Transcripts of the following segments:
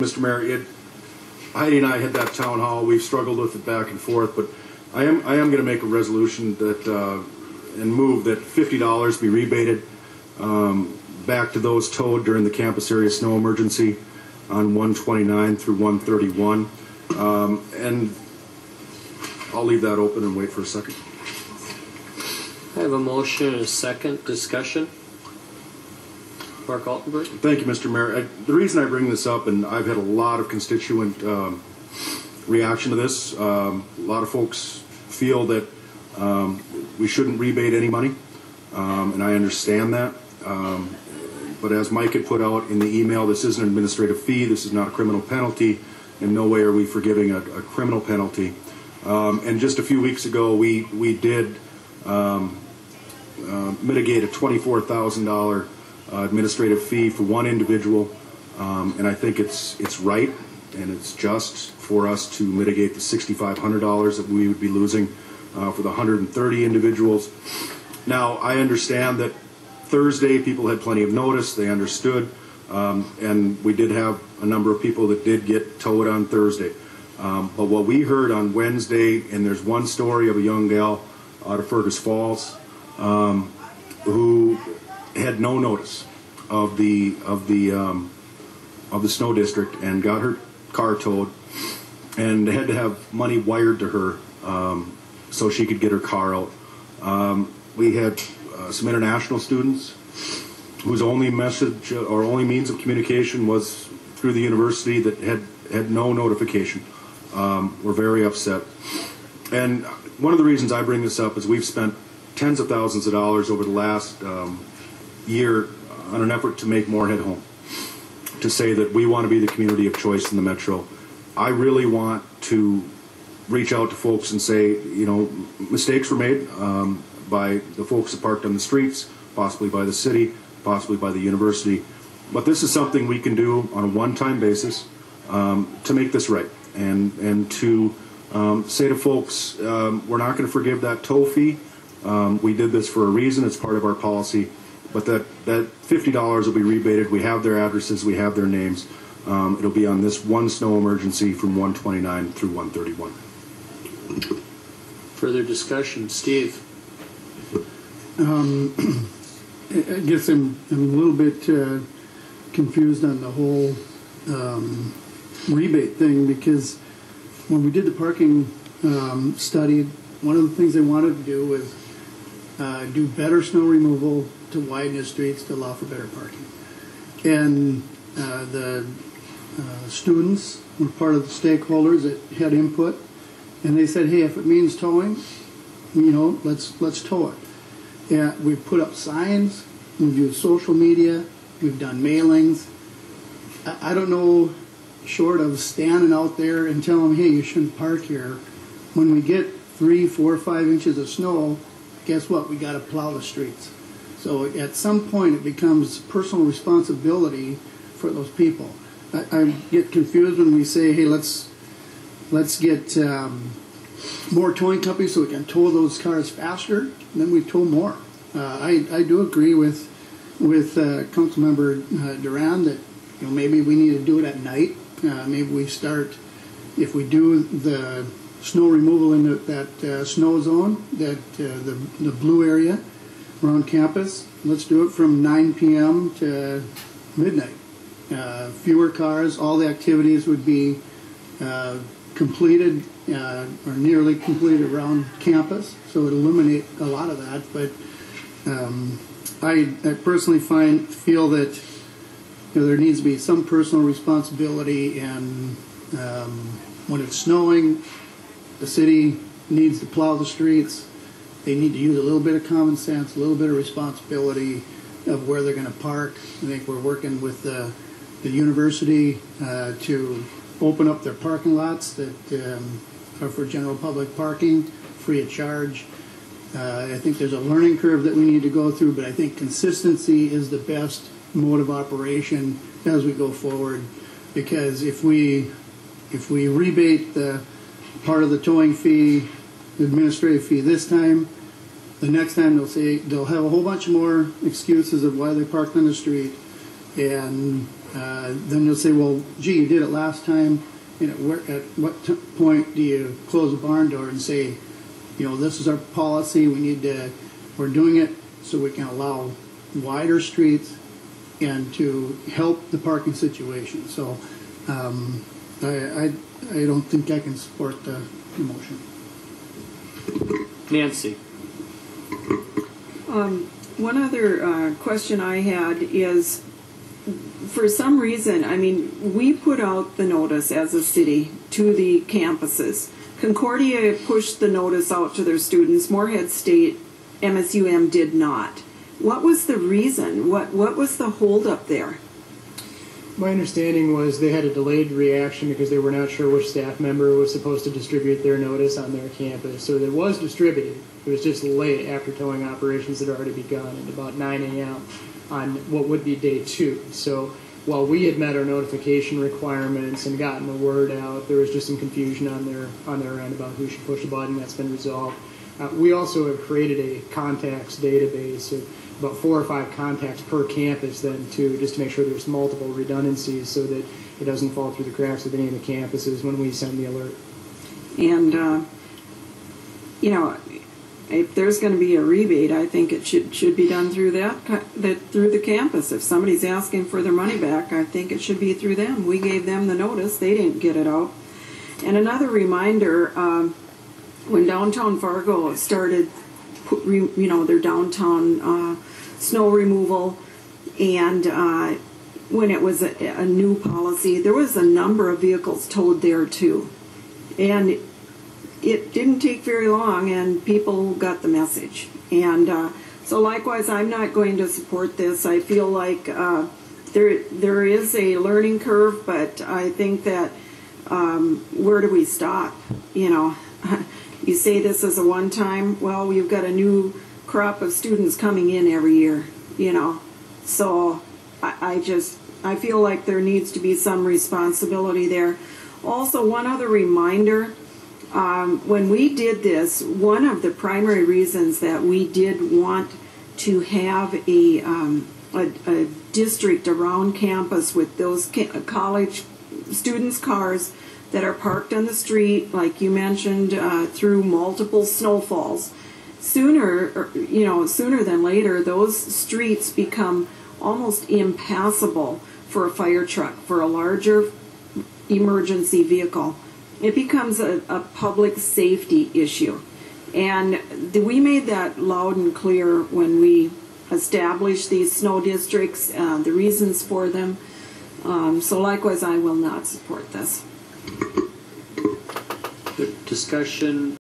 Mr. Mayor, Heidi and I had that town hall. We've struggled with it back and forth, but I am going to make a resolution that and move that $50 be rebated back to those towed during the campus area snow emergency on 129 through 131. And I'll leave that open and wait for a second. I have a motion and a second. Discussion. Mark Altenberg. Thank you, Mr. Mayor. The reason I bring this up, and I've had a lot of constituent reaction to this, a lot of folks feel that we shouldn't rebate any money, and I understand that. But as Mike had put out in the email, this is an administrative fee. This is not a criminal penalty. In no way are we forgiving a criminal penalty. And just a few weeks ago, we did mitigate a $24,000 administrative fee for one individual, and I think it's right and it's just for us to mitigate the $6,500 that we would be losing for the 130 individuals. Now, I understand that Thursday people had plenty of notice, they understood, and we did have a number of people that did get towed on Thursday. But what we heard on Wednesday, and there's one story of a young gal out of Fergus Falls who had no notice of the snow district and got her car towed, and they had to have money wired to her so she could get her car out. We had some international students whose only message or only means of communication was through the university that had no notification. We're very upset. And one of the reasons I bring this up is we've spent tens of thousands of dollars over the last year on an effort to make Moorhead home, to say that we want to be the community of choice in the metro. I really want to reach out to folks and say, you know, mistakes were made by the folks that parked on the streets, possibly by the city, possibly by the university. But this is something we can do on a one-time basis to make this right, and to say to folks, we're not going to forgive that toll fee. We did this for a reason. It's part of our policy. But that $50 will be rebated. We have their addresses. We have their names. It'll be on this one snow emergency from 129 through 131. Further discussion. Steve. I guess I'm a little bit confused on the whole rebate thing, because when we did the parking study, one of the things they wanted to do was do better snow removal to widen the streets to allow for better parking. And the students were part of the stakeholders that had input, and they said, hey, if it means towing, you know, let's tow it. Yeah, we've put up signs, we've used social media, we've done mailings. I don't know, short of standing out there and telling them, hey, you shouldn't park here. When we get 3, 4, 5 inches of snow, guess what? We got to plow the streets. So at some point, it becomes personal responsibility for those people. I get confused when we say, hey, let's get more towing companies so we can tow those cars faster, and then we tow more. I do agree with Councilmember Duran that, you know, maybe we need to do it at night. Maybe we start, if we do the snow removal in that snow zone, that the blue area around campus, let's do it from 9 p.m. to midnight. Fewer cars, all the activities would be completed or nearly completed around campus, so it would eliminate a lot of that. But I personally feel that, you know, there needs to be some personal responsibility, and when it's snowing, the city needs to plow the streets. They need to use a little bit of common sense, a little bit of responsibility of where they're going to park. I think we're working with the university to open up their parking lots that are for general public parking, free of charge. I think there's a learning curve that we need to go through, but I think consistency is the best mode of operation as we go forward, because if we rebate the part of the towing fee, the administrative fee this time, the next time they'll have a whole bunch more excuses of why they parked on the street, and then you'll say, well, gee, you did it last time. You know, at what point do you close a barn door and say, you know, this is our policy. We're doing it so we can allow wider streets and to help the parking situation. So I don't think I can support the motion. Nancy. One other question I had is, for some reason, I mean, we put out the notice as a city to the campuses. Concordia pushed the notice out to their students. Moorhead State, MSUM did not. What was the reason? What was the holdup there? My understanding was they had a delayed reaction because they were not sure which staff member was supposed to distribute their notice on their campus. So it was distributed. It was just late after towing operations had already begun at about 9 a.m. on what would be day 2. So while we had met our notification requirements and gotten the word out, there was just some confusion on their end about who should push the button. That's been resolved. We also have created a contacts database of about 4 or 5 contacts per campus then too, just to make sure there's multiple redundancies so that it doesn't fall through the cracks of any of the campuses when we send the alert. And, you know, if there's going to be a rebate, I think it should be done through through the campus. If somebody's asking for their money back, I think it should be through them. We gave them the notice. They didn't get it out. And another reminder, when downtown Fargo started, their downtown snow removal, and when it was a new policy, there was a number of vehicles towed there too. And it didn't take very long, and people got the message. And so likewise, I'm not going to support this. I feel like there is a learning curve, but I think that where do we stop? You know, you say this is a one-time. Well, we've got a new crop of students coming in every year, you know. So I feel like there needs to be some responsibility there. Also, one other reminder. When we did this, one of the primary reasons that we did want to have a district around campus with those college students' cars that are parked on the street, like you mentioned, through multiple snowfalls, sooner than later, those streets become almost impassable for a fire truck, for a larger emergency vehicle. It becomes a public safety issue. And we made that loud and clear when we established these snow districts, the reasons for them. So likewise, I will not support this. Good discussion.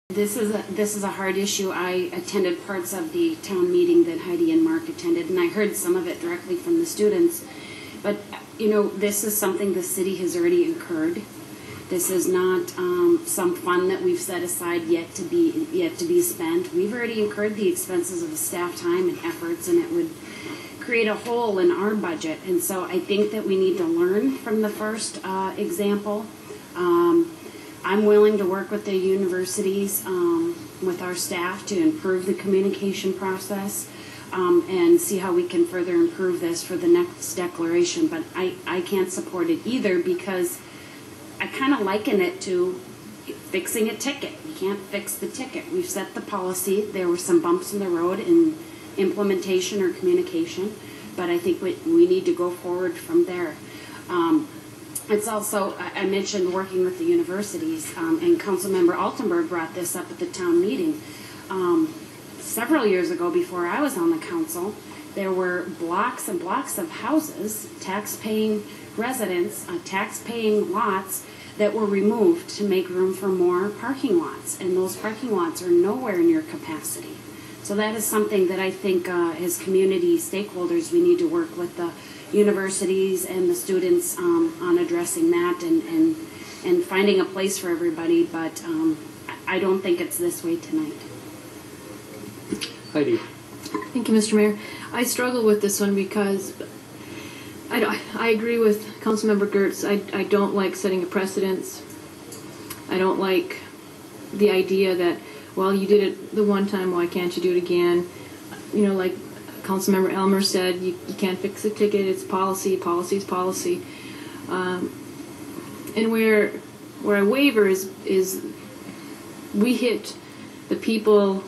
This is a hard issue. I attended parts of the town meeting that Heidi and Mark attended, and I heard some of it directly from the students. But, you know, this is something the city has already incurred. This is not some fund that we've set aside yet to be spent. We've already incurred the expenses of the staff time and efforts, and it would create a hole in our budget. And so I think that we need to learn from the first example. I'm willing to work with the universities, with our staff, to improve the communication process and see how we can further improve this for the next declaration. But I can't support it either, because I kind of liken it to fixing a ticket. You can't fix the ticket. We've set the policy. There were some bumps in the road in implementation or communication, but I think we need to go forward from there. It's also, I mentioned working with the universities, and Councilmember Altenberg brought this up at the town meeting. Several years ago, before I was on the council, there were blocks and blocks of houses, tax-paying residents, tax-paying lots that were removed to make room for more parking lots, and those parking lots are nowhere near capacity. So that is something that I think as community stakeholders we need to work with the universities and the students on addressing that and finding a place for everybody, but I don't think it's this way tonight. Heidi. Thank you, Mr. Mayor. I struggle with this one because I agree with Councilmember Gertz. I don't like setting a precedence. I don't like the idea that, well, you did it the one time, why can't you do it again? You know, like Councilmember Elmer said, you can't fix a ticket. It's policy. Policy's policy. And where I waver is we hit the people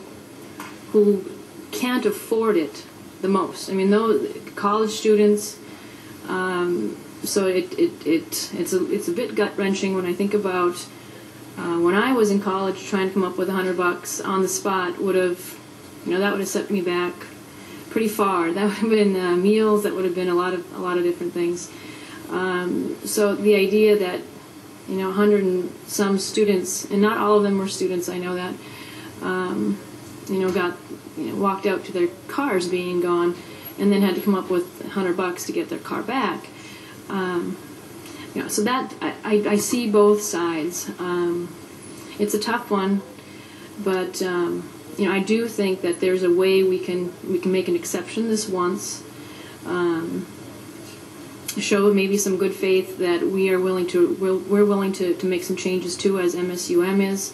who can't afford it the most. I mean, those college students. So it's a bit gut wrenching when I think about when I was in college trying to come up with $100 on the spot would have, that would have set me back pretty far. That would have been meals. That would have been a lot of different things. So the idea that 100 and some students, and not all of them were students, I know that, walked out to their cars being gone, and then had to come up with $100 to get their car back. So that I see both sides. It's a tough one, but I do think that there's a way we can make an exception this once. Show maybe some good faith that we're willing to make some changes too, as MSUM is.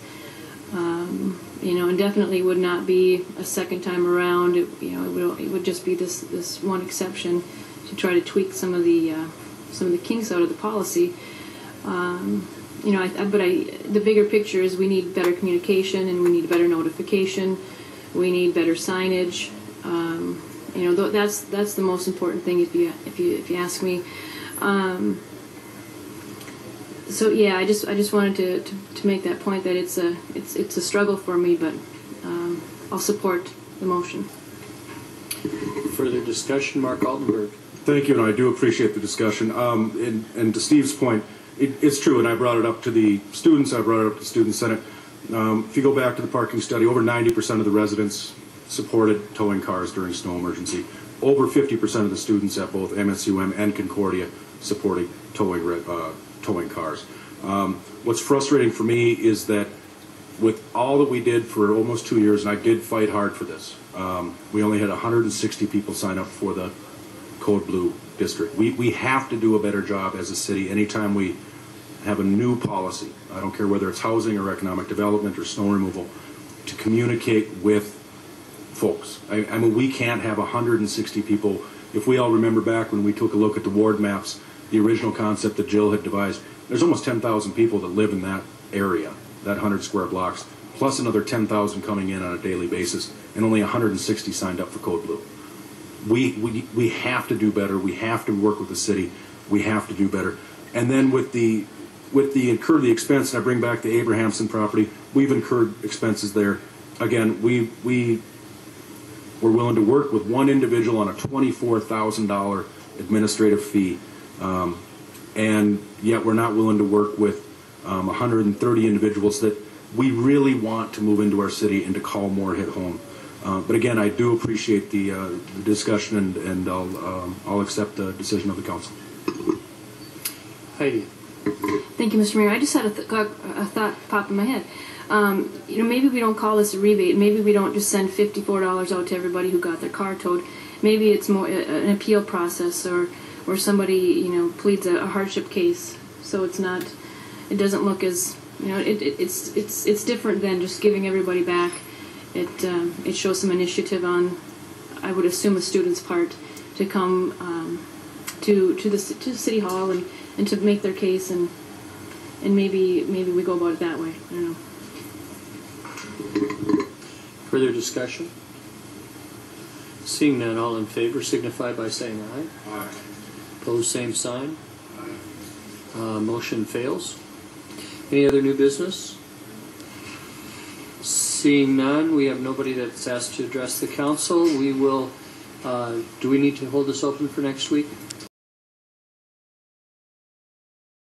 And definitely would not be a second time around. It would just be this one exception to try to tweak some of the kinks out of the policy. The bigger picture is we need better communication and we need better notification. We need better signage. That's the most important thing if you ask me. I just wanted to make that point that it's a struggle for me, but I'll support the motion. Further discussion, Mark Altenberg. Thank you, and I do appreciate the discussion. And to Steve's point, it's true, and I brought it up to the students, I brought it up to the Student Senate. If you go back to the parking study, over 90% of the residents supported towing cars during snow emergency. Over 50% of the students at both MSUM and Concordia supported towing cars. What's frustrating for me is that with all that we did for almost 2 years, and I did fight hard for this, we only had 160 people sign up for the Code Blue district. We have to do a better job as a city anytime we have a new policy. I don't care whether it's housing or economic development or snow removal, to communicate with folks. I mean, we can't have 160 people. If we all remember back when we took a look at the ward maps, the original concept that Jill had devised, there's almost 10,000 people that live in that area, that 100 square blocks, plus another 10,000 coming in on a daily basis, and only 160 signed up for Code Blue. We have to do better. We have to work with the city. We have to do better. And then with the incur the expense, and I bring back the Abrahamson property, we've incurred expenses there. Again, we're willing to work with one individual on a $24,000 administrative fee, and yet we're not willing to work with 130 individuals that we really want to move into our city and to call Moorhead home. But again, I do appreciate the discussion, and I'll accept the decision of the council. Heidi. Thank you, Mr. Mayor. I just had a thought pop in my head. Maybe we don't call this a rebate. Maybe we don't just send $54 out to everybody who got their car towed. Maybe it's more an appeal process, or somebody pleads a hardship case. So it doesn't look as it's different than just giving everybody back. It shows some initiative on, I would assume, a student's part to come to the city hall and to make their case, and maybe we go about it that way. I don't know. Further discussion? Seeing none, all in favor signify by saying aye. Aye. Opposed, same sign. Motion fails. Any other new business? Seeing none, we have nobody that's asked to address the council. We will. Do we need to hold this open for next week?